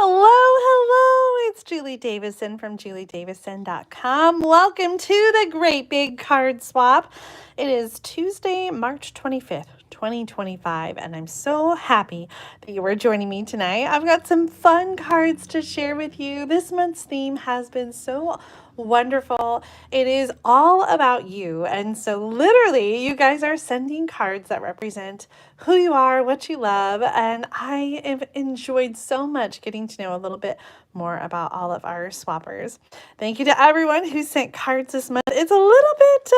Hello, hello. It's Julie Davison from juliedavison.com. Welcome to the Great Big Card Swap. It is Tuesday, March 25th, 2025, and I'm so happy that you are joining me tonight. I've got some fun cards to share with you. This month's theme has been so wonderful. It is all about you. And so literally you guys are sending cards that represent who you are, what you love. And I have enjoyed so much getting to know a little bit more about all of our swappers. Thank you to everyone who sent cards this month. It's a little bit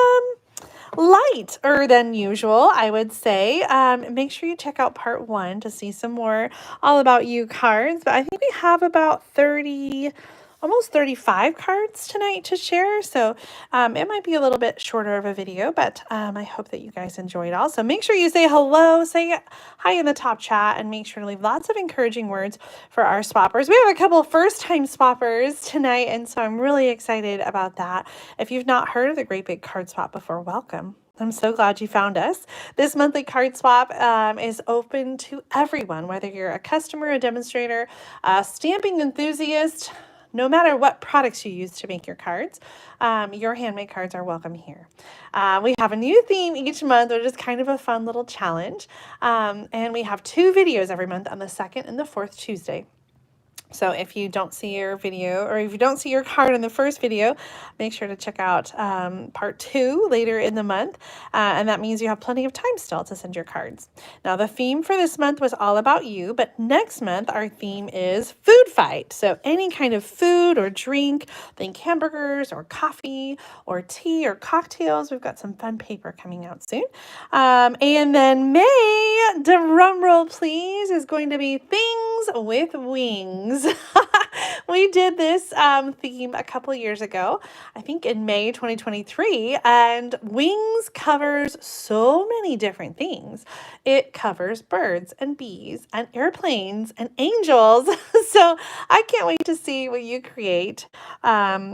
lighter than usual, I would say. Make sure you check out part 1 to see some more all about you cards. But I think we have about almost 35 cards tonight to share. So it might be a little bit shorter of a video, but I hope that you guys enjoy it all. So make sure you say hello, say hi in the top chat, and make sure to leave lots of encouraging words for our swappers. We have a couple first-time swappers tonight, and so I'm really excited about that. If you've not heard of the Great Big Card Swap before, welcome. I'm so glad you found us. This monthly card swap is open to everyone, whether you're a customer, a demonstrator, a stamping enthusiast. No matter what products you use to make your cards, your handmade cards are welcome here. We have a new theme each month, which is kind of a fun little challenge. And we have 2 videos every month on the 2nd and the 4th Tuesday. So if you don't see your video, or if you don't see your card in the first video, make sure to check out part 2 later in the month. And that means you have plenty of time still to send your cards. Now, the theme for this month was all about you, but next month our theme is food fight. So any kind of food or drink, think hamburgers or coffee or tea or cocktails. We've got some fun paper coming out soon. And then May, drum roll please, is going to be things with wings. We did this theme a couple years ago, I think in May 2023, and wings covers so many different things. It covers birds and bees and airplanes and angels. So I can't wait to see what you create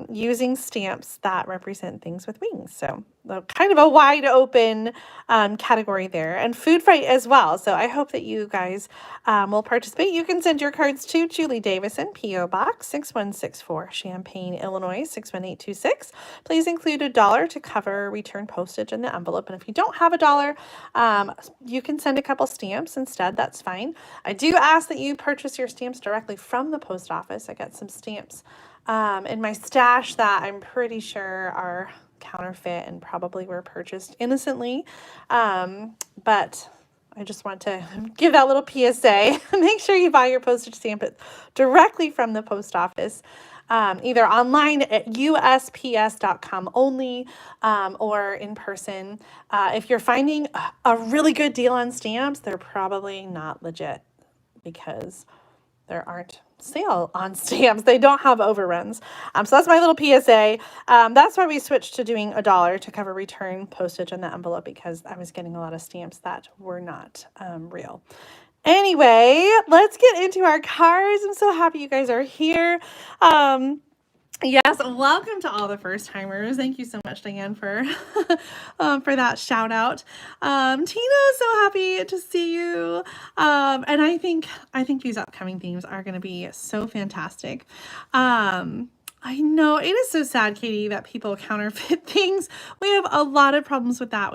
using stamps that represent things with wings. So kind of a wide open category there, and food fight as well. So I hope that you guys will participate. You can send your cards to Julie Davison, P.O. Box 6164, Champaign, Illinois 61826. Please include $1 to cover return postage in the envelope. And if you don't have $1, you can send a couple stamps instead. That's fine. I do ask that you purchase your stamps directly from the post office. I got some stamps in my stash that I'm pretty sure are counterfeit and probably were purchased innocently. But I just want to give that little PSA. Make sure you buy your postage stamp directly from the post office, either online at USPS.com only, or in person. If you're finding a really good deal on stamps, they're probably not legit because there aren't sale on stamps. They don't have overruns. So that's my little PSA. That's why we switched to doing $1 to cover return postage on the envelope, because I was getting a lot of stamps that were not real. Anyway, let's get into our cards. I'm so happy you guys are here. Yes, welcome to all the first timers. Thank you so much, Diane, for that shout out. Tina, so happy to see you. And I think these upcoming themes are going to be so fantastic. I know it is so sad, Katie, that people counterfeit things. We have a lot of problems with that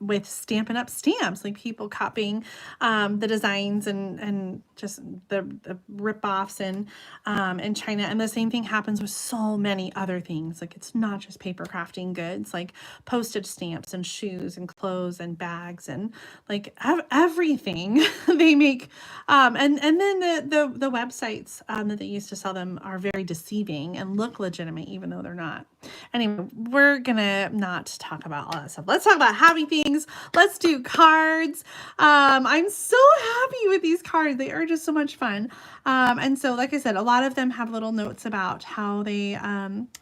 with Stampin' Up stamps, like people copying the designs and just the rip-offs in China. And the same thing happens with so many other things. Like, it's not just paper crafting goods, like postage stamps and shoes and clothes and bags and like everything they make. And then the websites that they used to sell them are very deceiving and look legitimate even though they're not. Anyway, we're gonna not talk about all that stuff. Let's talk about happy things. Let's do cards. I'm so happy with these cards. They are just so much fun. And so, like I said, a lot of them have little notes about how they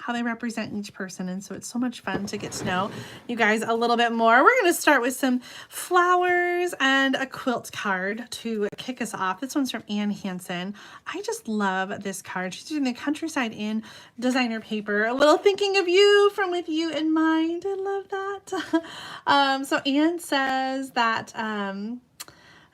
represent each person. And so it's so much fun to get to know you guys a little bit more. We're going to start with some flowers and a quilt card to kick us off. This one's from Ann Hansen. I just love this card. She's doing the Countryside Inn designer paper. A little thinking of you from With You in Mind. I love that. So Ann says that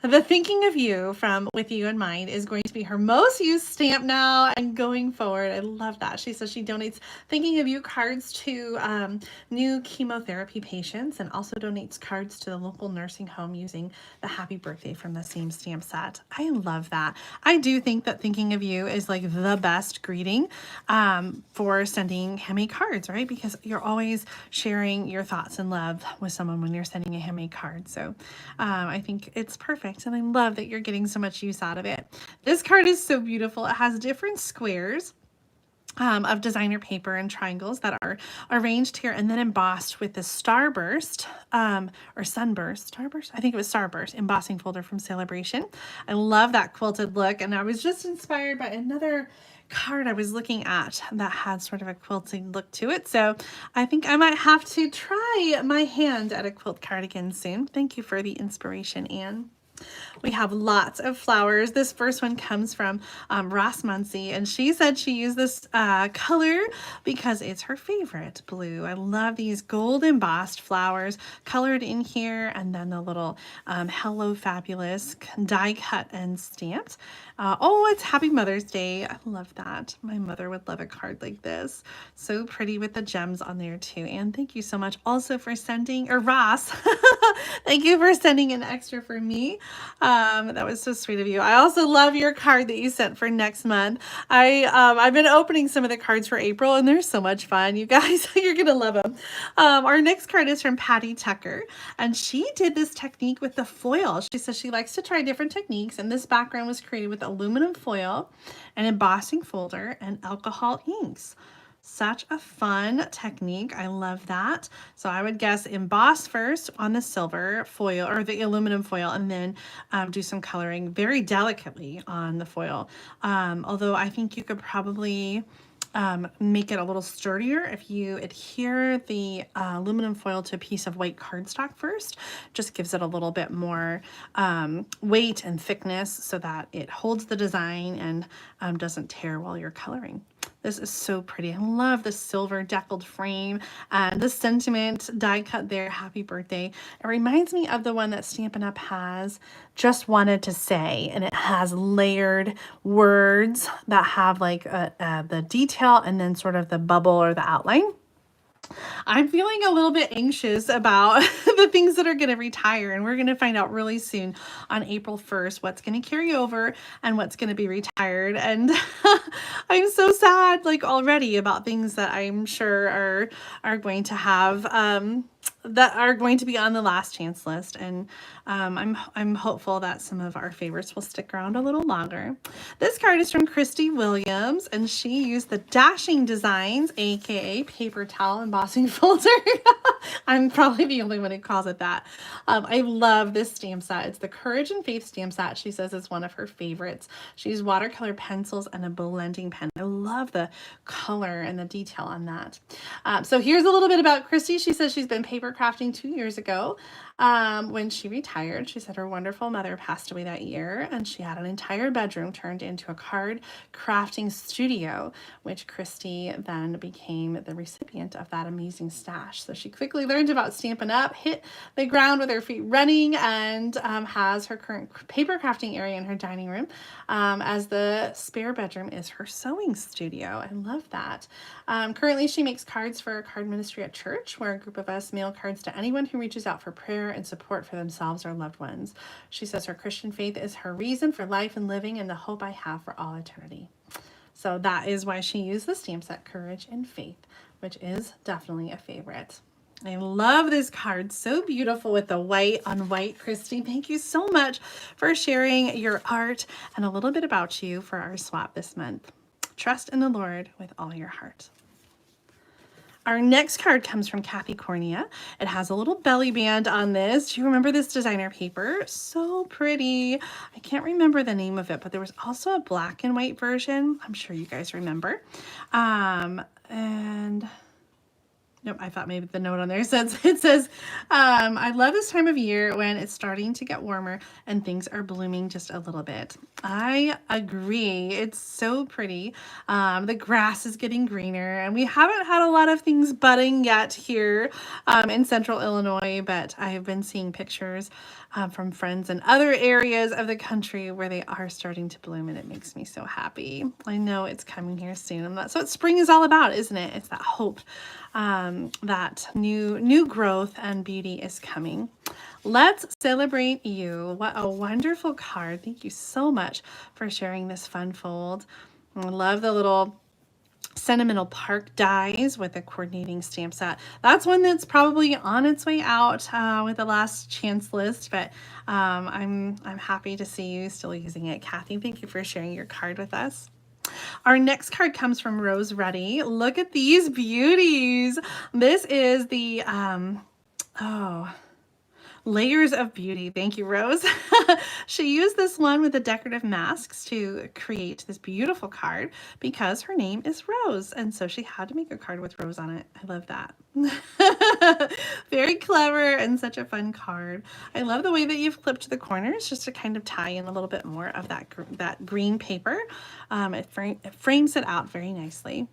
The Thinking of You from With You in Mind is going to be her most used stamp now and going forward. I love that. She says she donates Thinking of You cards to new chemotherapy patients and also donates cards to the local nursing home using the happy birthday from the same stamp set. I love that. I do think that Thinking of You is like the best greeting for sending handmade cards, right? Because you're always sharing your thoughts and love with someone when you're sending a handmade card. So I think it's perfect. And I love that you're getting so much use out of it. This card is so beautiful. It has different squares of designer paper and triangles that are arranged here and then embossed with the starburst or starburst, I think it was starburst embossing folder from Celebration. I love that quilted look, and I was just inspired by another card I was looking at that had sort of a quilting look to it. So I think I might have to try my hand at a quilt card again soon. Thank you for the inspiration, Anne. We have lots of flowers. This first one comes from Ross Muncie, and she said she used this color because it's her favorite blue. I love these gold embossed flowers colored in here, and then the little Hello Fabulous die cut and stamped. Oh, it's Happy Mother's Day. I love that. My mother would love a card like this. So pretty with the gems on there too. And thank you so much also for sending, or Ross, thank you for sending an extra for me. That was so sweet of you. I also love your card that you sent for next month. I've been opening some of the cards for April, and they're so much fun. You guys, you're gonna love them. Our next card is from Patty Tucker, and she did this technique with the foil. She says she likes to try different techniques, and this background was created with aluminum foil, an embossing folder, and alcohol inks. Such a fun technique. I love that. So I would guess emboss first on the silver foil or the aluminum foil, and then do some coloring very delicately on the foil. Although I think you could probably make it a little sturdier if you adhere the aluminum foil to a piece of white cardstock first. Just gives it a little bit more weight and thickness so that it holds the design and doesn't tear while you're coloring. This is so pretty. I love the silver deckled frame and the sentiment die cut there. Happy birthday. It reminds me of the one that Stampin' Up! Has, Just Wanted to Say, and it has layered words that have like the detail and then sort of the bubble or the outline. I'm feeling a little bit anxious about the things that are going to retire, and we're going to find out really soon on April 1st what's going to carry over and what's going to be retired. And I'm so sad like already about things that I'm sure are going to have that are going to be on the last chance list, and I'm hopeful that some of our favorites will stick around a little longer. This card is from Christy Williams, and she used the Dashing Designs, aka paper towel embossing folder. I'm probably the only one who calls it that. I love this stamp set. It's the Courage and Faith stamp set. She says it's one of her favorites. She used watercolor pencils and a blending pen. I love the color and the detail on that. So here's a little bit about Christy. She says she's been paper crafting 2 years ago when she retired. She said her wonderful mother passed away that year, and she had an entire bedroom turned into a card crafting studio, which Christy then became the recipient of that amazing stash. So she quickly learned about Stampin' Up!, hit the ground with her feet running, and has her current paper crafting area in her dining room, as the spare bedroom is her sewing studio. I love that. Currently, she makes cards for a card ministry at church, where a group of us mail cards to anyone who reaches out for prayer and support for themselves or loved ones. She says her Christian faith is her reason for life and living and the hope I have for all eternity. So that is why she used the stamp set Courage and Faith, which is definitely a favorite. I love this card. So beautiful with the white on white. Christy, thank you so much for sharing your art and a little bit about you for our swap this month. Trust in the Lord with all your heart. Our next card comes from Kathy Cornea. It has a little belly band on this. Do you remember this designer paper? So pretty. I can't remember the name of it, but there was also a black and white version. I'm sure you guys remember. And Nope, I thought maybe the note on there says, I love this time of year when it's starting to get warmer and things are blooming just a little bit. I agree. It's so pretty. The grass is getting greener and we haven't had a lot of things budding yet here in central Illinois, but I have been seeing pictures from friends in other areas of the country where they are starting to bloom, and it makes me so happy. I know it's coming here soon, and that's what spring is all about, isn't it? It's that hope that new growth and beauty is coming. Let's celebrate you. What a wonderful card. Thank you so much for sharing this fun fold. I love the little Sentimental Park dies with a coordinating stamp set. That's one that's probably on its way out with the last chance list, but I'm happy to see you still using it. Kathy, thank you for sharing your card with us. Our next card comes from Rose Ruddy. Look at these beauties. This is the Layers of Beauty. Thank you, Rose. She used this one with the decorative masks to create this beautiful card because her name is Rose. And so she had to make a card with Rose on it. I love that. Very clever and such a fun card. I love the way that you've clipped the corners just to kind of tie in a little bit more of that green paper. It frames it out very nicely.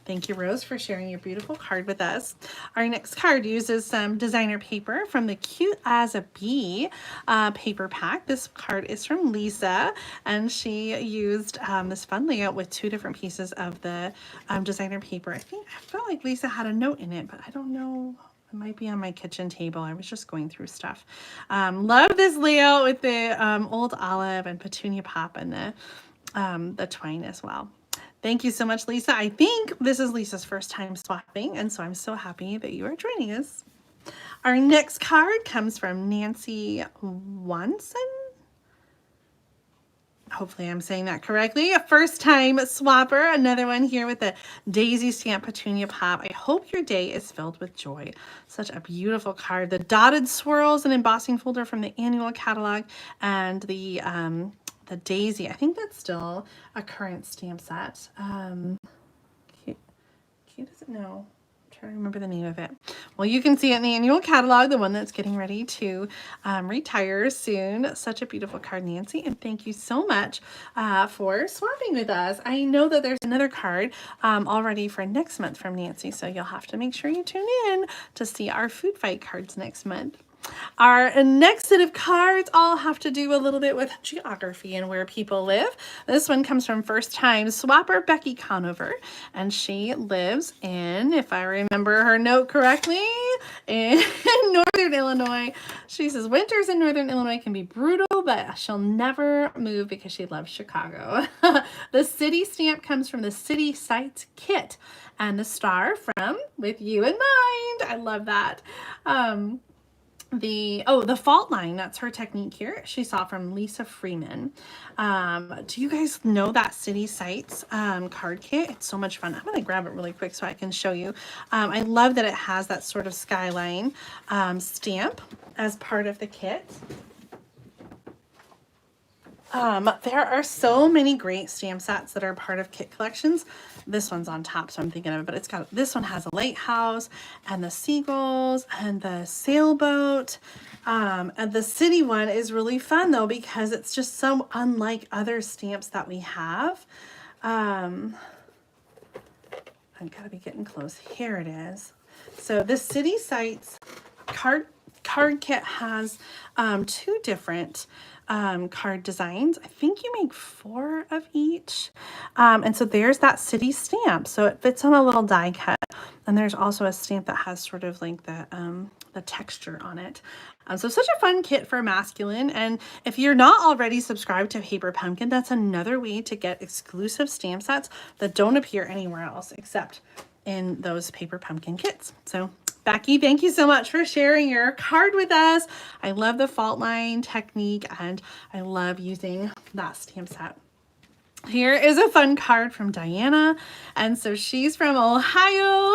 Thank you, Rose, for sharing your beautiful card with us. Our next card uses some designer paper from the Cute as a Bee paper pack. This card is from Lisa, and she used this fun layout with 2 different pieces of the designer paper. I felt like Lisa had a note in it, but I don't know. It might be on my kitchen table. I was just going through stuff. Love this layout with the old olive and petunia pop and the twine as well. Thank you so much, Lisa. I think this is Lisa's first time swapping, and so I'm so happy that you are joining us. Our next card comes from Nancy Wanson. Hopefully I'm saying that correctly. A first time swapper. Another one here with the daisy stamp petunia pop. I hope your day is filled with joy. Such a beautiful card. The dotted swirls and embossing folder from the annual catalog, and the daisy. I think that's still a current stamp set. Kate doesn't know. I'm trying to remember the name of it. Well, you can see it in the annual catalog, the one that's getting ready to retire soon. Such a beautiful card, Nancy, and thank you so much for swapping with us. I know that there's another card all ready for next month from Nancy, so you'll have to make sure you tune in to see our food fight cards next month. Our next set of cards all have to do a little bit with geography and where people live. This one comes from first time swapper Becky Conover, and she lives in, if I remember her note correctly, in Northern Illinois. She says winters in Northern Illinois can be brutal, but she'll never move because she loves Chicago. The city stamp comes from the City Sites kit, and the star from With You in Mind. I love that. The fault line, that's her technique here. She saw from Lisa Freeman. Do you guys know that City Sites card kit? It's so much fun. I'm going to grab it really quick so I can show you. I love that it has that sort of skyline stamp as part of the kit. There are so many great stamp sets that are part of kit collections. This one's on top, so I'm thinking of it, but this one has a lighthouse and the seagulls and the sailboat. And the city one is really fun though, because it's just so unlike other stamps that we have. I've got to be getting close. Here it is. So the City Sites card kit has 2 different card designs. I think you make 4 of each. And so there's that city stamp. So it fits on a little die cut. And there's also a stamp that has sort of like the texture on it. So such a fun kit for masculine. And if you're not already subscribed to Paper Pumpkin, that's another way to get exclusive stamp sets that don't appear anywhere else except in those Paper Pumpkin kits. So Becky, thank you so much for sharing your card with us. I love the fault line technique, and I love using that stamp set. Here is a fun card from Diana, and so she's from Ohio.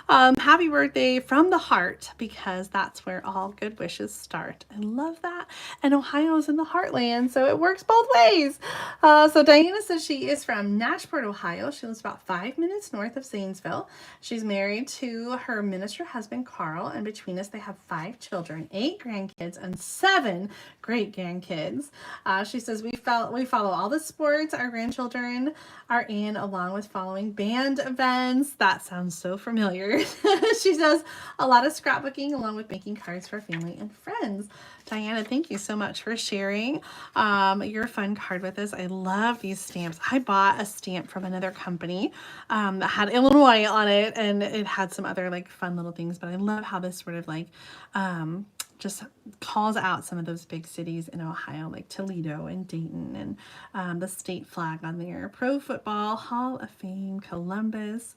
Happy birthday from the heart, because that's where all good wishes start. I love that. And Ohio is in the heartland, so it works both ways. So Diana says she is from Nashport, Ohio. She lives about 5 minutes north of Zanesville. She's married to her minister husband, Carl, and between us, they have 5 children, 8 grandkids, and 7 great grandkids. She says we follow all the sports our grandchildren are in, along with following band events. That sounds so familiar. She says a lot of scrapbooking, along with making cards for family and friends. Diana, thank you so much for sharing your fun card with us. I love these stamps. I bought a stamp from another company that had Illinois on it, and it had some other like fun little things, but I love how this sort of like just calls out some of those big cities in Ohio, like Toledo and Dayton, and the state flag on there. Pro Football Hall of Fame, Columbus.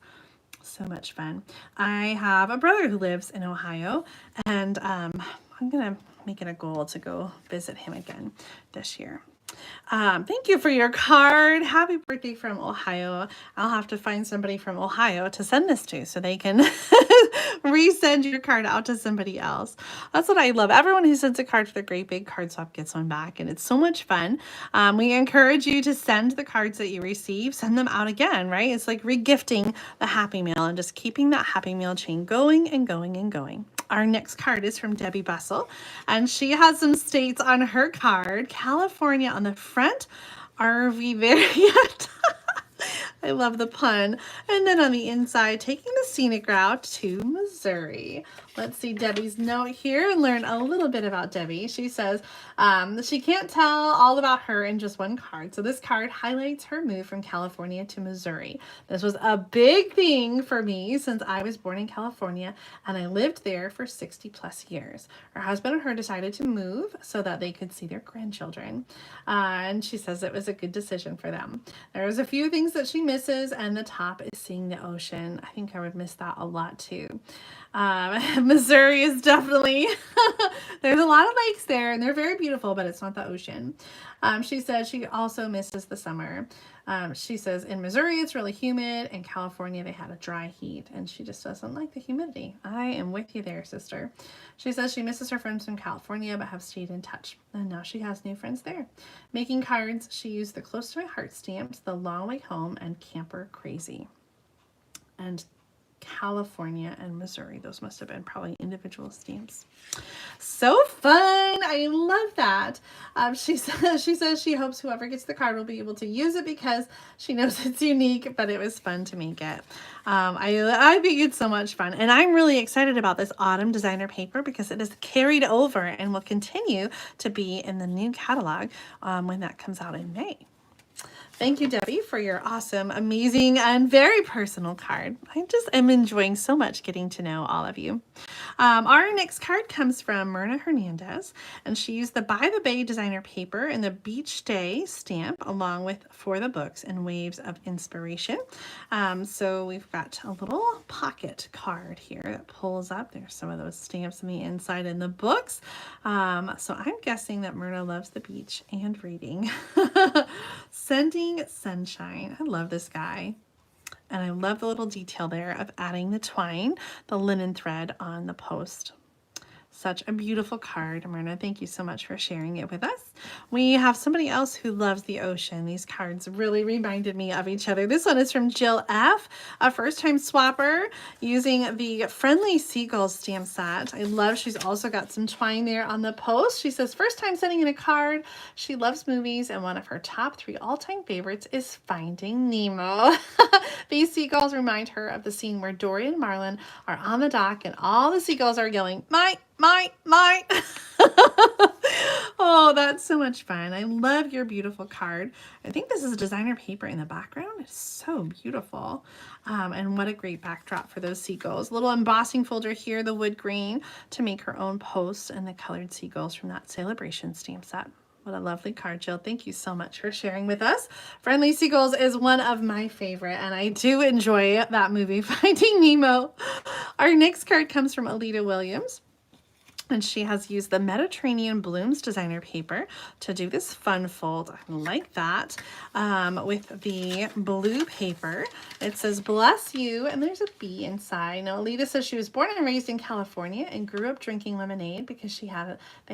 So much fun. I have a brother who lives in Ohio, and I'm gonna make it a goal to go visit him again this year. Thank you for your card. Happy birthday from Ohio. I'll have to find somebody from Ohio to send this to so they can resend your card out to somebody else. That's what I love. Everyone who sends a card for the Great Big Card Swap gets one back, and it's so much fun. We encourage you to send the cards that you receive, send them out again, right? It's like regifting the Happy Mail and just keeping that Happy Mail chain going and going and going. Our next card is from Debbie Bussell, and she has some states on her card. California on the front, RV Variant. I love the pun. And then on the inside, taking the scenic route to Missouri. Let's see Debbie's note here and learn a little bit about Debbie. She says she can't tell all about her in just one card. So this card highlights her move from California to Missouri. This was a big thing for me since I was born in California, and I lived there for 60 plus years. Her husband and her decided to move so that they could see their grandchildren. And she says it was a good decision for them. There was a few things that she misses, and the top is seeing the ocean. I think I would miss that a lot too. Missouri is definitely, there's a lot of lakes there, and they're very beautiful, but it's not the ocean. She says she also misses the summer. She says in Missouri, it's really humid. In California, they had a dry heat, and she just doesn't like the humidity. I am with you there, sister. She says she misses her friends from California, but have stayed in touch. And now she has new friends there. Making cards, she used the Close to My Heart stamps, the Long Way Home, and Camper Crazy. And California and Missouri, those must have been probably individual stamps. So fun. I love that. She says she hopes whoever gets the card will be able to use it because she knows it's unique, but it was fun to make it. I think it's so much fun, and I'm really excited about this autumn designer paper because it is carried over and will continue to be in the new catalog when that comes out in May. Thank you, Debbie, for your awesome, amazing, and very personal card. I just am enjoying so much getting to know all of you. Our next card comes from Myrna Hernandez, and she used the By the Bay designer paper and the Beach Day stamp along with For the Books and Waves of Inspiration. So we've got a little pocket card here that pulls up. There's some of those stamps on the inside in the books. So I'm guessing that Myrna loves the beach and reading. Sending Sunshine. I love this guy. And I love the little detail there of adding the twine, the linen thread on the post. Such a beautiful card, Myrna. Thank you so much for sharing it with us. We have somebody else who loves the ocean. These cards really reminded me of each other. This one is from Jill F., a first-time swapper using the Friendly Seagulls stamp set. I love she's also got some twine there on the post. She says, first time sending in a card. She loves movies, and one of her top 3 all-time favorites is Finding Nemo. These seagulls remind her of the scene where Dory and Marlin are on the dock, and all the seagulls are yelling, "My." Oh, that's so much fun. I love your beautiful card. I think this is a designer paper in the background. It's so beautiful. And what a great backdrop for those seagulls. Little embossing folder here, the wood grain to make her own posts, and the colored seagulls from that Celebration stamp set. What a lovely card, Jill. Thank you so much for sharing with us. Friendly Seagulls is one of my favorite, and I do enjoy that movie, Finding Nemo. Our next card comes from Alita Williams. And she has used the Mediterranean Blooms designer paper to do this fun fold. I like that. With the blue paper. It says, bless you, and there's a bee inside. Now, Alita says she was born and raised in California and grew up drinking lemonade because they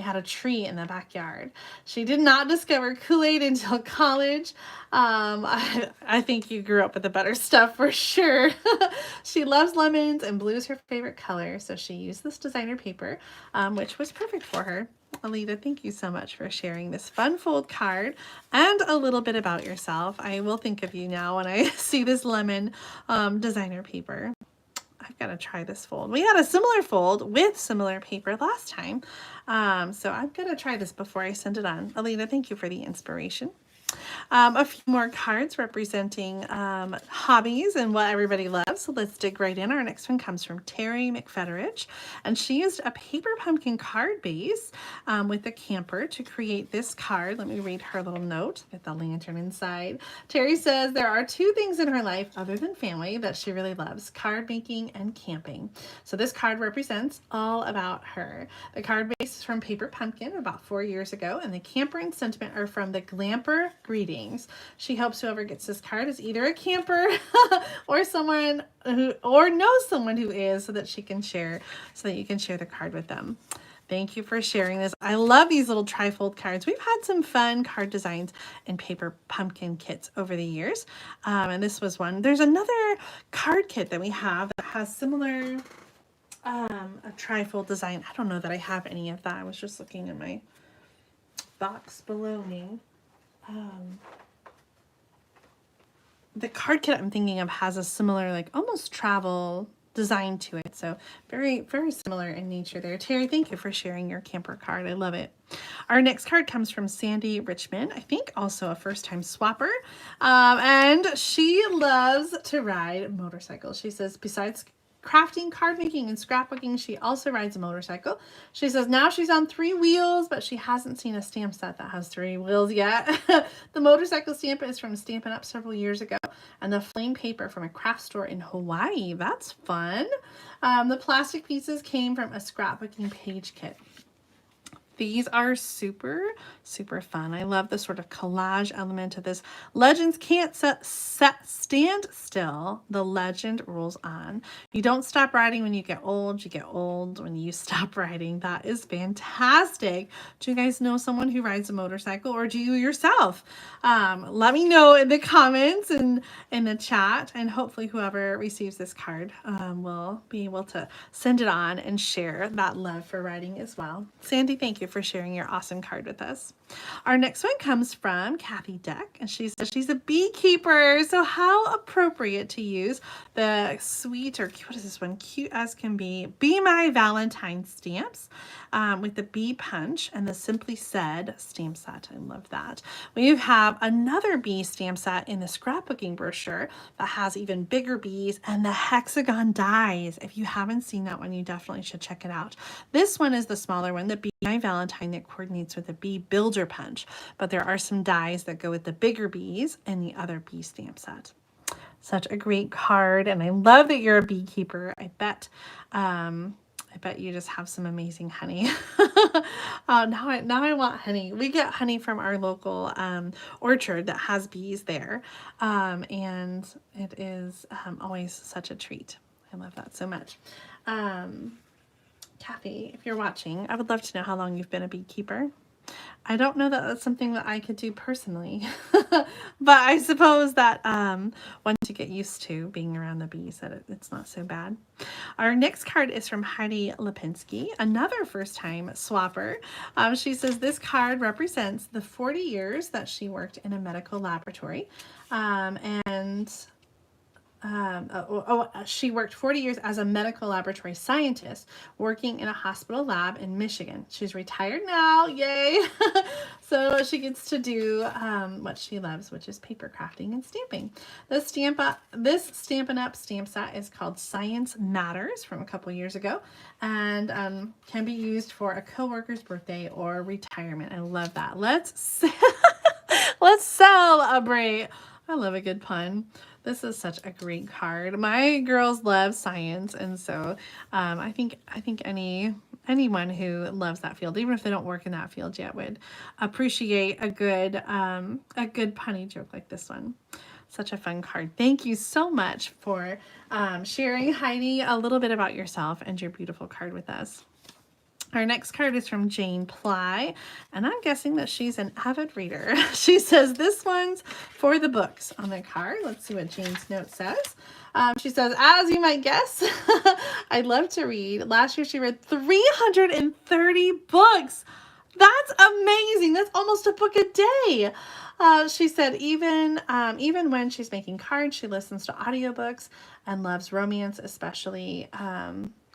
had a tree in the backyard. She did not discover Kool-Aid until college. I think you grew up with the better stuff for sure. She loves lemons and blue is her favorite color, so she used this designer paper, which was perfect for her. Alita, thank you so much for sharing this fun fold card and a little bit about yourself. I will think of you now when I see this lemon designer paper. I've got to try this fold. We had a similar fold with similar paper last time, so I'm going to try this before I send it on. Alita, thank you for the inspiration. A few more cards representing hobbies and what everybody loves. So let's dig right in. Our next one comes from Terry McFederich, and she used a paper pumpkin card base with a camper to create this card. Let me read her little note. Get the lantern inside. Terry says there are two things in her life other than family that she really loves: card making and camping. So this card represents all about her. The card base is from Paper Pumpkin about 4 years ago, and the camper and sentiment are from the Glamper Greetings. She hopes whoever gets this card is either a camper or someone who knows someone who is, so that you can share the card with them. Thank you for sharing this. I love these little trifold cards. We've had some fun card designs and Paper Pumpkin kits over the years, and this was one. There's another card kit that we have that has similar a trifold design. I don't know that I have any of that. I was just looking in my box below me. The card kit I'm thinking of has a similar, like, almost travel design to it. So very, very similar in nature there. Terry, thank you for sharing your camper card. I love it. Our next card comes from Sandy Richmond, I think also a first-time swapper. And she loves to ride motorcycles. She says, besides crafting, card making, and scrapbooking, she also rides a motorcycle. She says now she's on 3 wheels, but she hasn't seen a stamp set that has 3 wheels yet. The motorcycle stamp is from Stampin' Up! Several years ago, and the flame paper from a craft store in Hawaii. That's fun. The plastic pieces came from a scrapbooking page kit. These are super, super fun. I love the sort of collage element of this. Legends can't stand still. The legend rolls on. You don't stop writing when you get old. You get old when you stop writing. That is fantastic. Do you guys know someone who rides a motorcycle, or do you yourself? Let me know in the comments and in the chat, and hopefully whoever receives this card will be able to send it on and share that love for writing as well. Sandy, thank you for sharing your awesome card with us. Our next one comes from Kathy Deck, and she says she's a beekeeper. So how appropriate to use the sweet, or what is this one? Cute as can be My Valentine stamps with the bee punch and the Simply Said stamp set. I love that. We have another bee stamp set in the scrapbooking brochure that has even bigger bees and the hexagon dies. If you haven't seen that one, you definitely should check it out. This one is the smaller one, the Be My Valentine, that coordinates with the bee builder punch, but there are some dies that go with the bigger bees and the other bee stamp set. Such a great card, and I love that you're a beekeeper. I bet you just have some amazing honey. Now I want honey. We get honey from our local orchard that has bees there, and it is always such a treat. I love that so much. Kathy, if you're watching, I would love to know how long you've been a beekeeper. I don't know that that's something that I could do personally, but I suppose that once you get used to being around the bees, that it's not so bad. Our next card is from Heidi Lipinski, another first-time swapper. She says this card represents the 40 years that she worked in a medical laboratory, she worked 40 years as a medical laboratory scientist working in a hospital lab in Michigan. She's retired now, yay! So she gets to do what she loves, which is paper crafting and stamping. This Stampin' Up! Stamp set is called Science Matters from a couple years ago, and can be used for a coworker's birthday or retirement. I love that. Let's celebrate. I love a good pun. This is such a great card. My girls love science, and so I think any anyone who loves that field, even if they don't work in that field yet, would appreciate a good punny joke like this one. Such a fun card. Thank you so much for sharing, Heidi, a little bit about yourself and your beautiful card with us. Our next card is from Jane Ply, and I'm guessing that she's an avid reader. She says this one's for the books on the card. Let's see what Jane's note says. She says, as you might guess, I love to read. Last year she read 330 books. That's amazing. That's almost a book a day. She said even when she's making cards, she listens to audiobooks and loves romance, especially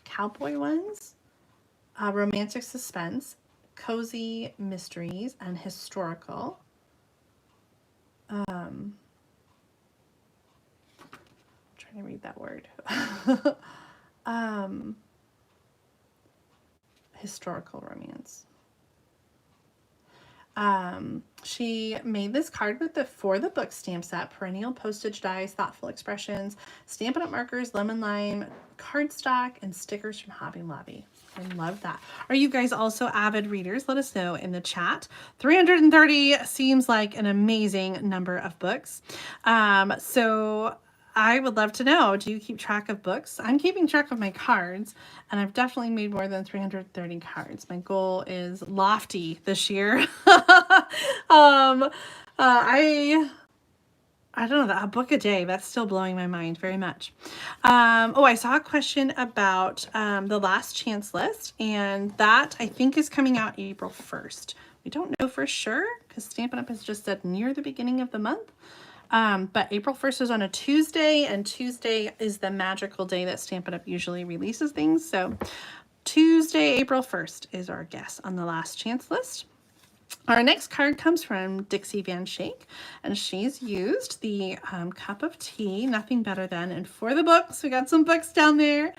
cowboy ones. Romantic suspense, cozy mysteries, and historical. Trying to read that word. Historical romance. She made this card with the For the Book stamp set, perennial postage dies, thoughtful expressions, Stampin' Up! Markers, lemon lime, cardstock, and stickers from Hobby Lobby. I love that. Are you guys also avid readers? Let us know in the chat. 330 seems like an amazing number of books. So I would love to know, do you keep track of books? I'm keeping track of my cards, and I've definitely made more than 330 cards. My goal is lofty this year. I don't know, a book a day, that's still blowing my mind very much. Oh, I saw a question about the last chance list, and that I think is coming out April 1st. We don't know for sure because Stampin' Up! Has just said near the beginning of the month. But April 1st is on a Tuesday, and Tuesday is the magical day that Stampin' Up! Usually releases things. So Tuesday, April 1st is our guess on the last chance list. Our next card comes from Dixie Van Shake, and she's used the cup of tea, nothing better than, and for the books, we got some books down there.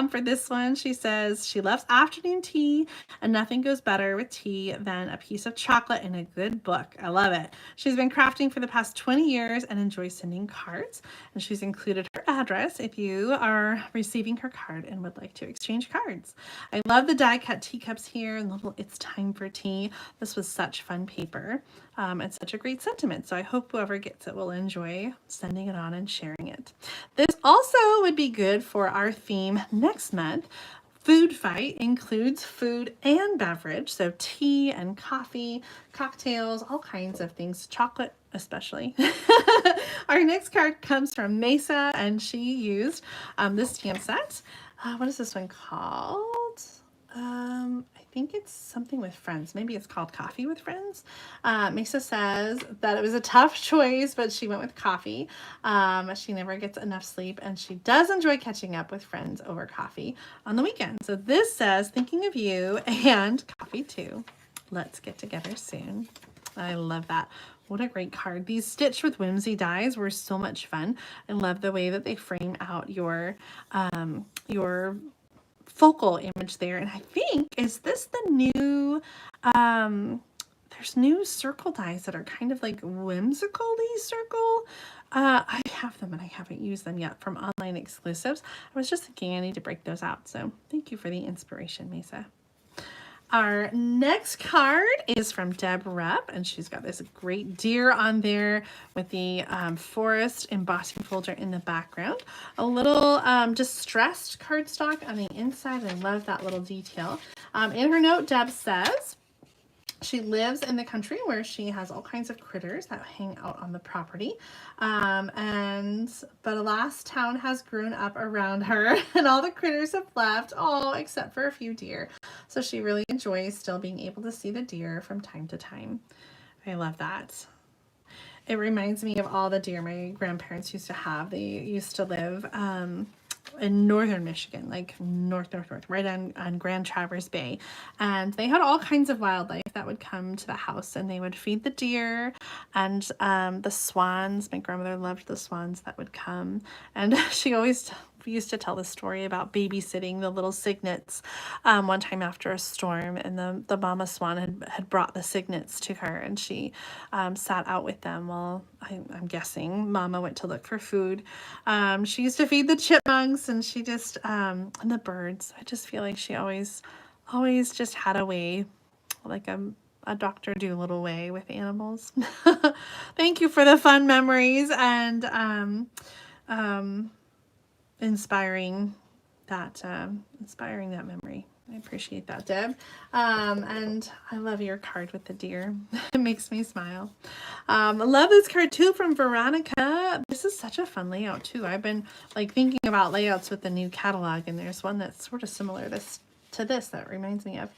For this one, she says she loves afternoon tea, and nothing goes better with tea than a piece of chocolate and a good book. I love it. She's been crafting for the past 20 years and enjoys sending cards, and she's included her address if you are receiving her card and would like to exchange cards. I love the die-cut teacups here and little It's Time for Tea. This was such fun paper and such a great sentiment. So I hope whoever gets it will enjoy sending it on and sharing it. This also would be good for our theme next month. Food Fight includes food and beverage, so tea and coffee, cocktails, all kinds of things, chocolate especially. Our next card comes from Mesa, and she used this stamp set. What is this one called? I think it's something with friends. Maybe it's called Coffee with Friends. Mesa says that it was a tough choice, but she went with coffee. She never gets enough sleep, and she does enjoy catching up with friends over coffee on the weekend. So this says, thinking of you and coffee too. Let's get together soon. I love that. What a great card. These Stitched with Whimsy dies were so much fun. I love the way that they frame out your focal image there. And I think, is this the new, there's new circle dies that are kind of like whimsical-y circle. I have them and I haven't used them yet from online exclusives. I was just thinking I need to break those out. So thank you for the inspiration, Mesa. Our next card is from Deb Rupp, and she's got this great deer on there with the forest embossing folder in the background. A little distressed cardstock on the inside. I love that little detail. In her note, Deb says she lives in the country where she has all kinds of critters that hang out on the property. But alas, town has grown up around her and all the critters have left, except for a few deer. So she really enjoys still being able to see the deer from time to time. I love that. It reminds me of all the deer my grandparents used to have. They used to live in northern Michigan, like north, right on Grand Traverse Bay. And they had all kinds of wildlife that would come to the house, and they would feed the deer and the swans. My grandmother loved the swans that would come. And she always used to tell the story about babysitting the little cygnets one time after a storm, and the mama swan had brought the cygnets to her, and she sat out with them while I'm guessing mama went to look for food. She used to feed the chipmunks, and she just and the birds. I just feel like she always always just had a way, like a Dr. Dolittle way with animals. Thank you for the fun memories and um, inspiring that memory. I appreciate that, Deb. And I love your card with the deer. It makes me smile. I love this card too from Veronica. This is such a fun layout too. I've been like thinking about layouts with the new catalog, and there's one that's sort of similar to this that reminds me of.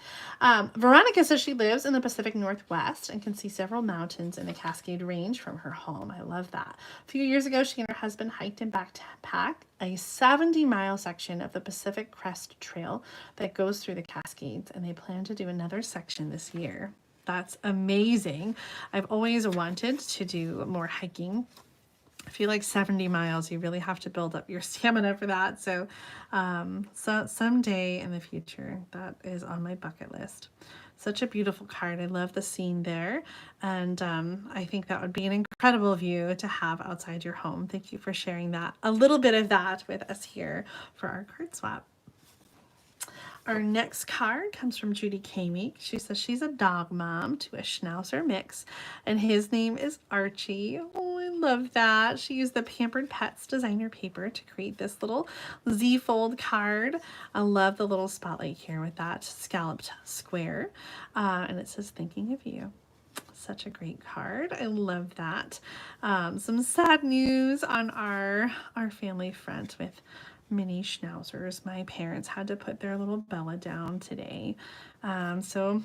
Veronica says she lives in the Pacific Northwest and can see several mountains in the Cascade Range from her home. I love that. A few years ago, she and her husband hiked and backpacked a 70-mile section of the Pacific Crest Trail that goes through the Cascades, and they plan to do another section this year. That's amazing. I've always wanted to do more hiking. I feel like 70 miles, you really have to build up your stamina for that. So, someday in the future, that is on my bucket list. Such a beautiful card. I love the scene there. And I think that would be an incredible view to have outside your home. Thank you for sharing that, a little bit of that with us here for our card swap. Our next card comes from Judy K. She says she's a dog mom to a Schnauzer mix, and his name is Archie. Oh, I love that. She used the Pampered Pets designer paper to create this little Z-fold card. I love the little spotlight here with that scalloped square, and it says, "Thinking of you." Such a great card. I love that. Some sad news on our family front with mini Schnauzers. My parents had to put their little Bella down today. So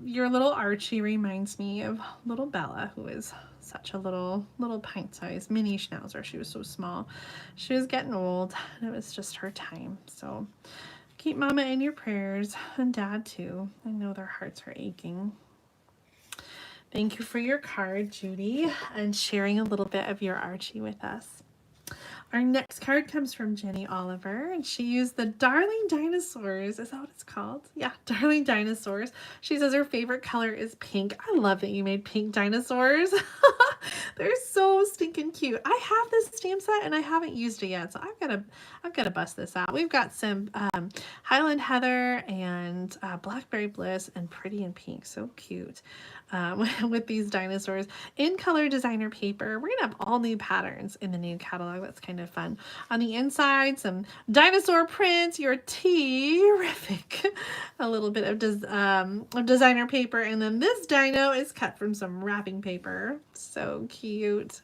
your little Archie reminds me of little Bella, who is such a little pint-sized mini Schnauzer. She was so small. She was getting old, and it was just her time. So keep Mama in your prayers, and Dad too. I know their hearts are aching. Thank you for your card, Judy, and sharing a little bit of your Archie with us. Our next card comes from Jenny Oliver, and she used the Darling Dinosaurs. Is that what it's called? Yeah, Darling Dinosaurs. She says her favorite color is pink. I love that you made pink dinosaurs. They're so stinking cute. I have this stamp set and I haven't used it yet, so I've gotta bust this out. We've got some Highland Heather and Blackberry Bliss and Pretty in Pink. So cute. With these dinosaurs in color designer paper. We're gonna have all new patterns in the new catalog. That's kind of fun. On the inside, some dinosaur prints. You're terrific. A little bit of designer paper, and then this dino is cut from some wrapping paper. So cute.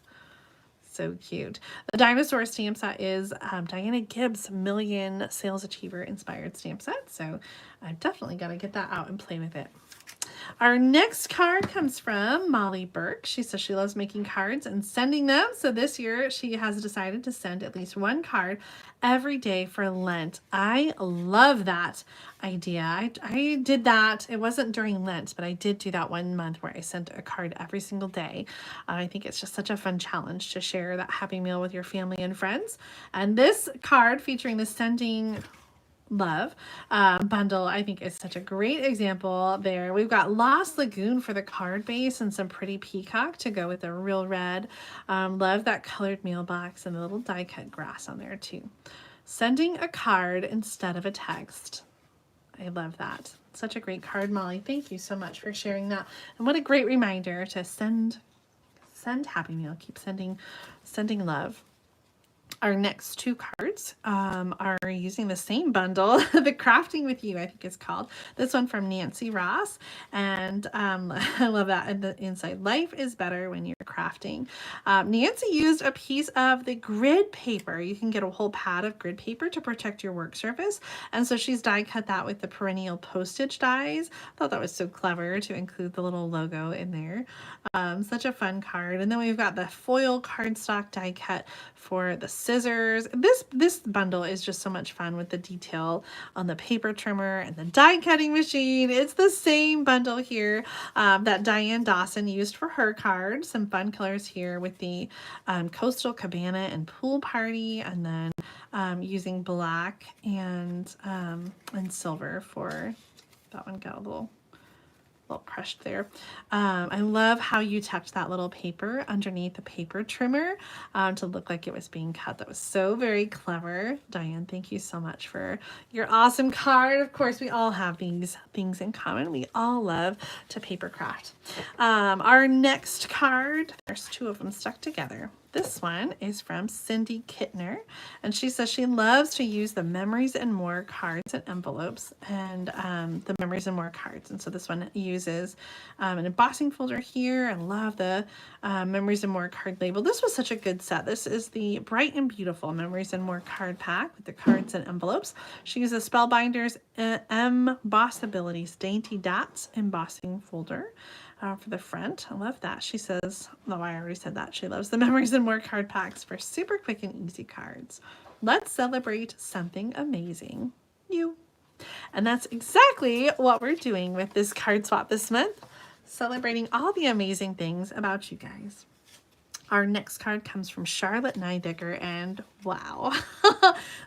So cute. The dinosaur stamp set is Diana Gibbs' Million Sales Achiever inspired stamp set. So I've definitely got to get that out and play with it. Our next card comes from Molly Burke. She says she loves making cards and sending them. So this year she has decided to send at least one card every day for Lent. I love that idea. I did that. It wasn't during Lent, but I did do that one month where I sent a card every single day. I think it's just such a fun challenge to share that happy meal with your family and friends. And this card featuring the Sending Love bundle, I think, is such a great example there. We've got Lost Lagoon for the card base and some pretty peacock to go with the real red. Love that colored mailbox and the little die cut grass on there too. Sending a card instead of a text. I love that. Such a great card, Molly. Thank you so much for sharing that. And what a great reminder to send happy meal. Keep sending love. Our next two cards are using the same bundle, the Crafting With You, I think it's called. This one from Nancy Ross, and I love that. And the inside, life is better when you're crafting. Nancy used a piece of the grid paper. You can get a whole pad of grid paper to protect your work surface, and so she's die cut that with the perennial postage dies. I thought that was so clever to include the little logo in there. Such a fun card. And then we've got the foil cardstock die cut for the scissors. This bundle is just so much fun with the detail on the paper trimmer and the die cutting machine. It's the same bundle here that Diane Dawson used for her card. Some fun colors here with the Coastal Cabana and Pool Party, and then using black and silver for that one. Got a little little crushed there. I love how you tucked that little paper underneath the paper trimmer to look like it was being cut. That was so very clever. Diane, thank you so much for your awesome card. Of course, we all have these things in common. We all love to paper craft. Our next card, there's two of them stuck together. This one is from Cindy Kittner, and she says she loves to use the Memories and More cards and envelopes, and the Memories and More cards. And so this one uses an embossing folder here. I love the Memories and More card label. This was such a good set. This is the Bright and Beautiful Memories and More card pack with the cards and envelopes. She uses Spellbinders Embossability's Dainty Dots embossing folder. For the front. I love that. She says, no, I already said that. She loves the Memories and More card packs for super quick and easy cards. Let's celebrate something amazing. You. And that's exactly what we're doing with this card swap this month. Celebrating all the amazing things about you guys. Our next card comes from Charlotte Neidecker, and wow,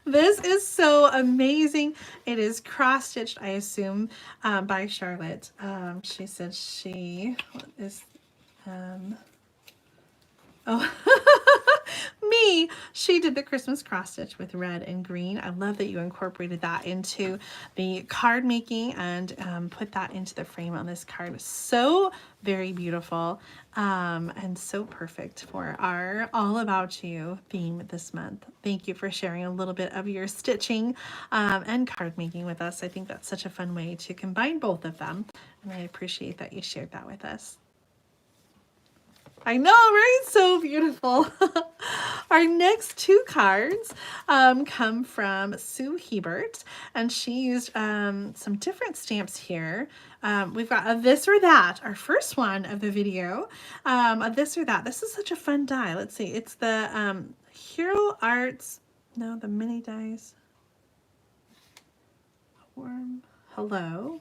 this is so amazing. It is cross-stitched, I assume, by Charlotte. She said she is, me, she did the Christmas cross stitch with red and green. I love that you incorporated that into the card making and put that into the frame on this card. So very beautiful and so perfect for our All About You theme this month. Thank you for sharing a little bit of your stitching and card making with us. I think that's such a fun way to combine both of them, and I appreciate that you shared that with us. I know, right? So beautiful. Our next two cards come from Sue Hebert, and she used some different stamps here. We've got a This or That, our first one of the video. A This or That. This is such a fun die. Let's see. It's the Hero Arts, no, the mini dies. Warm Hello.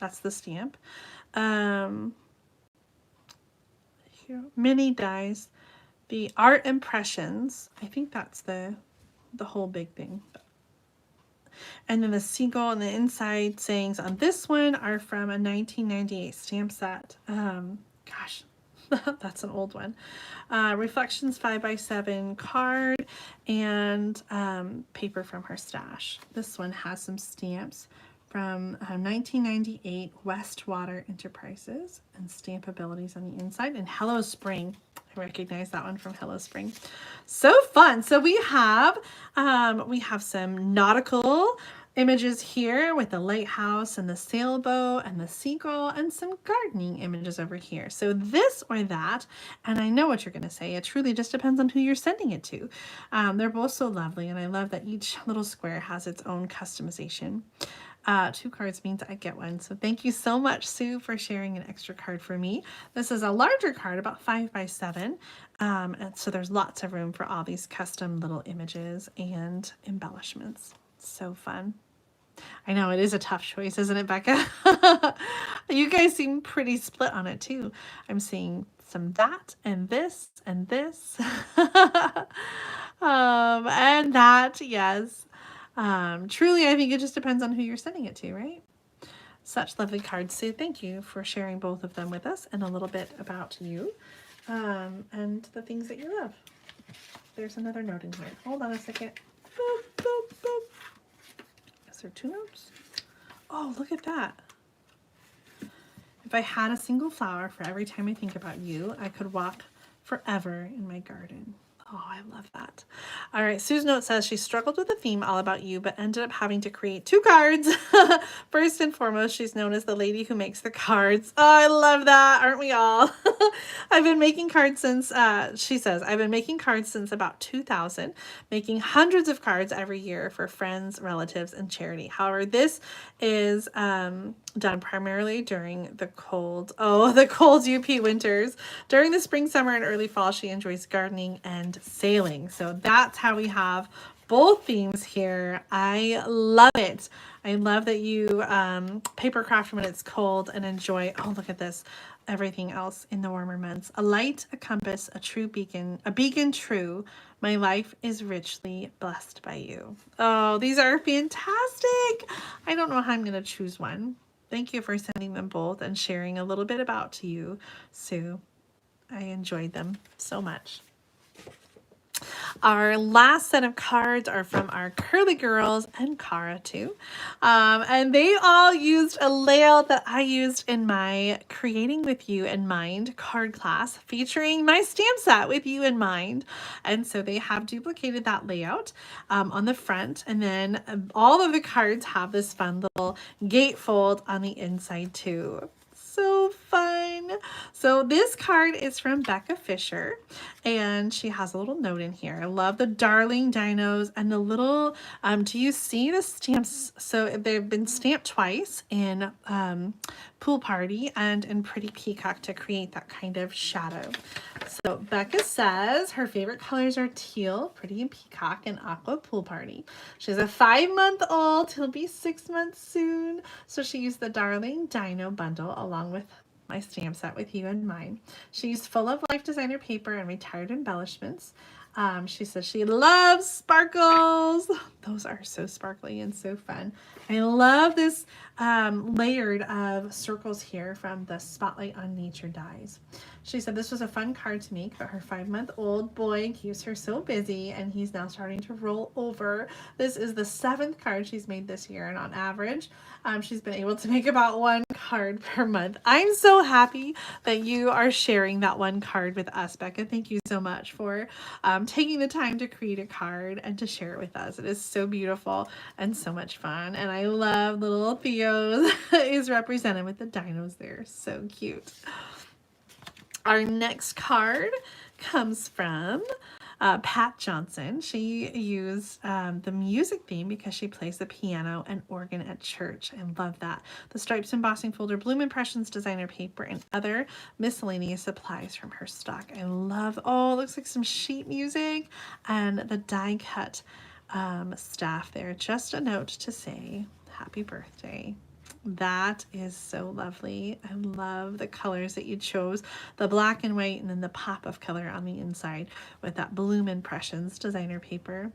That's the stamp. Mini dies, the Art Impressions. I think that's the whole big thing. And then the seagull and the inside sayings on this one are from a 1998 stamp set. Gosh, that's an old one. Reflections 5x7 card and paper from her stash. This one has some stamps from 1998 Westwater Enterprises and stamp abilities on the inside, and Hello Spring. I recognize that one from Hello Spring. So fun. So we have some nautical images here with the lighthouse and the sailboat and the seagull and some gardening images over here. So this or that, and I know what you're going to say, it truly just depends on who you're sending it to. They're both so lovely, and I love that each little square has its own customization. 2 cards means I get one. So thank you so much, Sue, for sharing an extra card for me. This is a larger card, about 5x7. And so there's lots of room for all these custom little images and embellishments. So fun. I know it is a tough choice, isn't it, Becca? You guys seem pretty split on it too. I'm seeing some that and this and this. And that, yes. Truly, I think it just depends on who you're sending it to, right? Such lovely cards, Sue. Thank you for sharing both of them with us and a little bit about you and the things that you love. There's another note in here. Hold on a second. Boop, boop, boop. Is there 2 notes? Oh, look at that. If I had a single flower for every time I think about you, I could walk forever in my garden. Oh, I love that. All right, Sue's note says she struggled with the theme All About You, but ended up having to create 2 cards. First and foremost, she's known as the lady who makes the cards. Oh, I love that. Aren't we all? I've been making cards since, she says, I've been making cards since about 2000, making hundreds of cards every year for friends, relatives, and charity. However, this is done primarily during the cold UP winters. During the spring, summer, and early fall, she enjoys gardening and sailing. So that's how we have both themes here. I love it. I love that you paper craft when it's cold and enjoy, oh, look at this, everything else in the warmer months. A light, a compass, a true beacon, a beacon true. My life is richly blessed by you. Oh, these are fantastic. I don't know how I'm going to choose one. Thank you for sending them both and sharing a little bit about you, Sue. I enjoyed them so much. Our last set of cards are from our Curly Girls and Cara too. And they all used a layout that I used in my Creating With You in Mind card class featuring my stamp set with you in mind. And so they have duplicated that layout on the front. And then all of the cards have this fun little gatefold on the inside too. So fun. So this card is from Becca Fisher, and she has a little note in here. I love the darling dinos and the little, do you see the stamps? So they've been stamped twice in Pool Party and in Pretty Peacock to create that kind of shadow. So Becca says her favorite colors are teal, Pretty and Peacock, and Aqua Pool Party. She's a 5-month-old. He'll be 6 months soon. So she used the Darling Dino bundle along with my stamp set with you in mind. She's full of life designer paper and retired embellishments. She says she loves sparkles. Those are so sparkly and so fun. I love this layered of circles here from the Spotlight on Nature dies. She said this was a fun card to make, but her 5-month-old boy keeps her so busy and he's now starting to roll over. This is the 7th card she's made this year, and on average, she's been able to make about 1 card per month. I'm so happy that you are sharing that 1 card with us, Becca. Thank you so much for taking the time to create a card and to share it with us. It is so beautiful and so much fun. And I love little Theo is represented with the dinos there. So cute. Our next card comes from Pat Johnson. She used the music theme because she plays the piano and organ at church. I love that. The stripes embossing folder, Bloom Impressions designer paper, and other miscellaneous supplies from her stock. I love, oh, it looks like some sheet music and the die cut staff there. Just a note to say happy birthday. That is so lovely. I love the colors that you chose, the black and white and then the pop of color on the inside with that Bloom Impressions designer paper.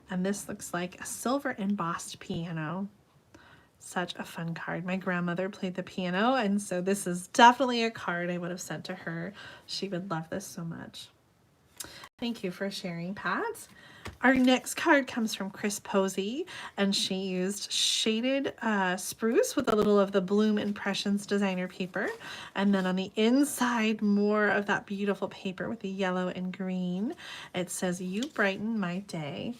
And this looks like a silver embossed piano. Such a fun card. My grandmother played the piano, and so this is definitely a card I would have sent to her. She would love this so much. Thank you for sharing, Pat. Our next card comes from Chris Posey, and she used shaded spruce with a little of the Bloom Impressions designer paper. And then on the inside, more of that beautiful paper with the yellow and green. It says, "You brighten my day."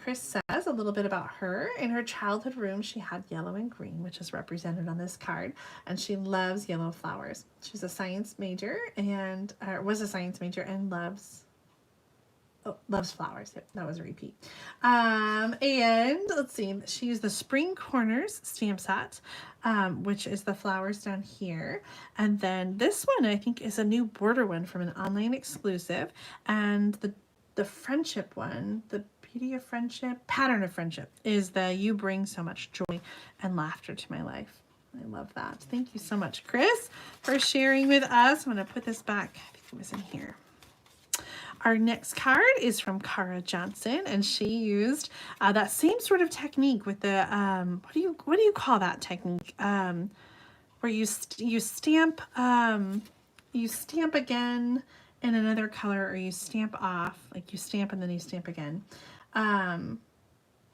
Chris says a little bit about her. In her childhood room, she had yellow and green, which is represented on this card, and she loves yellow flowers. She's a science major and was a science major and loves flowers. Yep, that was a repeat. And let's see, she used the Spring Corners stamp set, which is the flowers down here. And then this one, I think, is a new border one from an online exclusive. And the friendship one, the Beauty of Friendship, Pattern of Friendship, is the You Bring So Much Joy and Laughter to My Life. I love that. Thank you so much, Chris, for sharing with us. I'm going to put this back. I think it was in here. Our next card is from Cara Johnson, and she used that same sort of technique with the what do you call that technique? Where you stamp again in another color, or you stamp off, like you stamp and then you stamp again.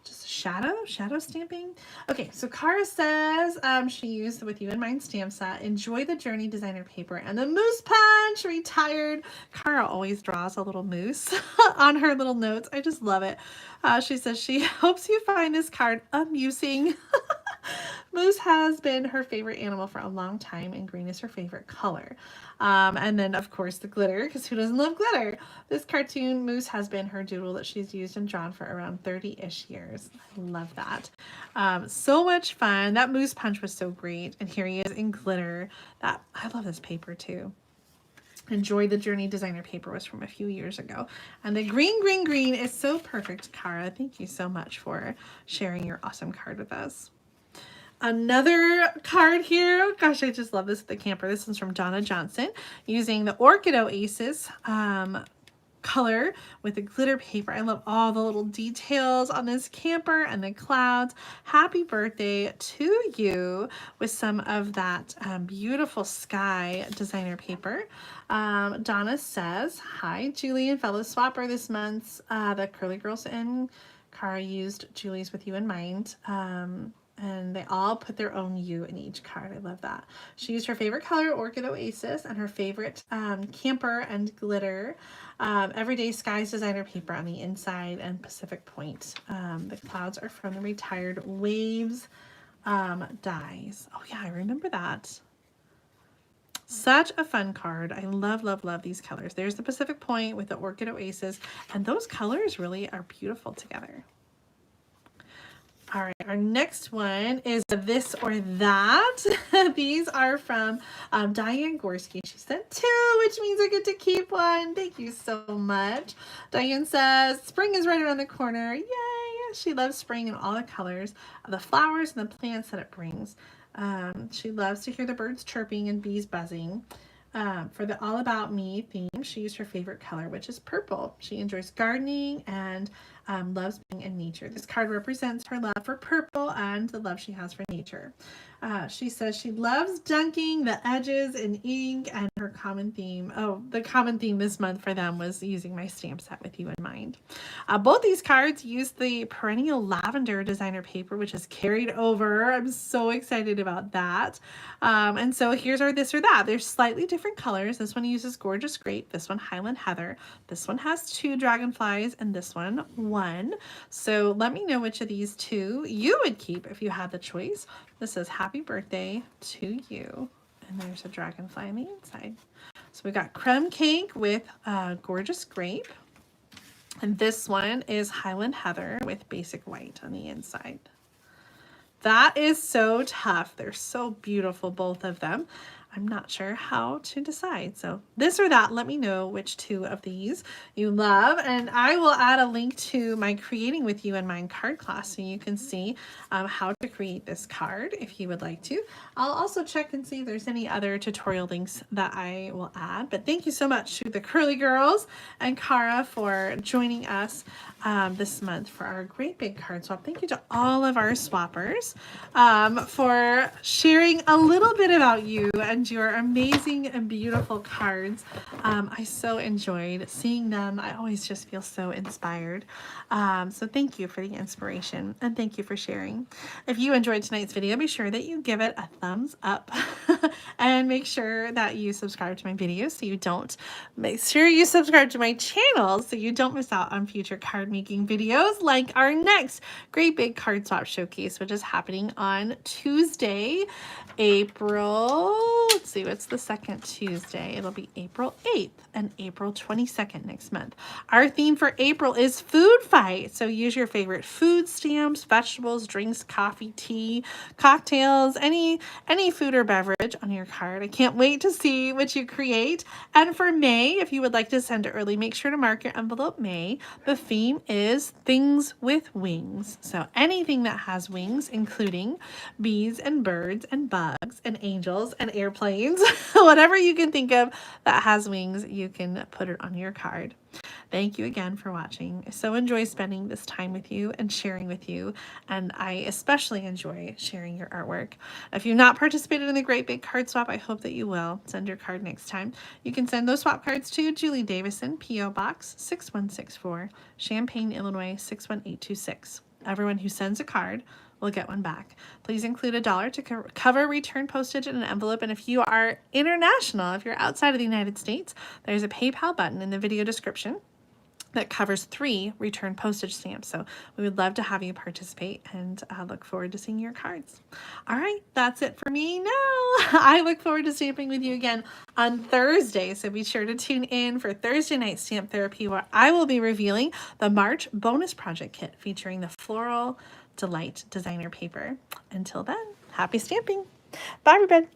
Just shadow stamping. Okay, so Cara says she used the With You in Mind stamp set, Enjoy the Journey designer paper, and the Moose Punch retired. Cara always draws a little moose on her little notes. I just love it. She says she hopes you find this card amusing. Moose has been her favorite animal for a long time, and green is her favorite color. And then, of course, the glitter, because who doesn't love glitter? This cartoon, Moose, has been her doodle that she's used and drawn for around 30-ish years. I love that. So much fun. That Moose Punch was so great. And here he is in glitter. I love this paper, too. Enjoy the Journey designer paper was from a few years ago. And the green is so perfect, Cara. Thank you so much for sharing your awesome card with us. Another card here. Gosh, I just love this, the camper. This one's from Donna Johnson, using the Orchid Oasis color with the glitter paper. I love all the little details on this camper and the clouds. Happy birthday to you with some of that beautiful sky designer paper. Donna says, hi, Julie and fellow swapper. This month's the Curly Girls and Cara used Julie's with you in mind. And they all put their own you in each card. I love that. She used her favorite color, Orchid Oasis, and her favorite camper and glitter. Everyday Skies designer paper on the inside and Pacific Point. The clouds are from the Retired Waves dies. Oh yeah, I remember that. Such a fun card. I love, love, love these colors. There's the Pacific Point with the Orchid Oasis, and those colors really are beautiful together. All right, our next one is This or That. These are from Diane Gorski. She sent 2, which means I get to keep one. Thank you so much. Diane says, spring is right around the corner. Yay! She loves spring and all the colors, the flowers and the plants that it brings. She loves to hear the birds chirping and bees buzzing. For the All About Me theme, she used her favorite color, which is purple. She enjoys gardening and loves being in nature. This card represents her love for purple and the love she has for nature. She says she loves dunking the edges in ink, and her common theme, the common theme this month for them was using my stamp set with you in mind. Both these cards use the perennial lavender designer paper, which is carried over. I'm so excited about that. And so here's our This or That. There's slightly different colors. This one uses Gorgeous Grape, this one Highland Heather, this one has 2 dragonflies, and this one 1. So let me know which of these 2 you would keep if you had the choice. This says happy birthday to you, and there's a dragonfly on the inside. So we got crumb cake with Gorgeous Grape, and this one is Highland Heather with basic white on the inside. That is so tough. They're so beautiful, both of them. I'm not sure how to decide. So this or that, let me know which 2 of these you love. And I will add a link to my Creating With You in Mind card class so you can see how to create this card if you would like to. I'll also check and see if there's any other tutorial links that I will add. But thank you so much to the Curly Girls and Cara for joining us this month for our great big card swap. Thank you to all of our swappers for sharing a little bit about you and your amazing and beautiful cards. I so enjoyed seeing them. I always just feel so inspired. So thank you for the inspiration, and thank you for sharing. If you enjoyed tonight's video, be sure that you give it a thumbs up and make sure that you subscribe to my videos so you don't, make sure you subscribe to my channel so you don't miss out on future card making videos like our next great big card swap showcase, which is happening on Tuesday, let's see, what's the second Tuesday? It'll be April 8th and April 22nd next month. Our theme for April is food fight. So use your favorite food stamps, vegetables, drinks, coffee, tea, cocktails, any food or beverage on your card. I can't wait to see what you create. And for May, if you would like to send early, make sure to mark your envelope May. The theme is things with wings. So anything that has wings, including bees and birds and bugs and angels and airplanes, whatever you can think of that has wings, you can put it on your card. Thank you again for watching. I so enjoy spending this time with you and sharing with you, and I especially enjoy sharing your artwork. If you've not participated in the Great Big Card Swap, I hope that you will. Send your card next time. You can send those swap cards to Julie Davison, P.O. Box 6164, Champaign, Illinois 61826. Everyone who sends a card will get one back. Please include $1 to cover return postage in an envelope. And if you are international, if you're outside of the United States, there's a PayPal button in the video description that covers 3 return postage stamps. So we would love to have you participate, and I look forward to seeing your cards. All right, that's it for me now. I look forward to stamping with you again on Thursday. So be sure to tune in for Thursday night Stamp Therapy, where I will be revealing the March bonus project kit featuring the Floral Delight designer paper. Until then, happy stamping. Bye, everybody.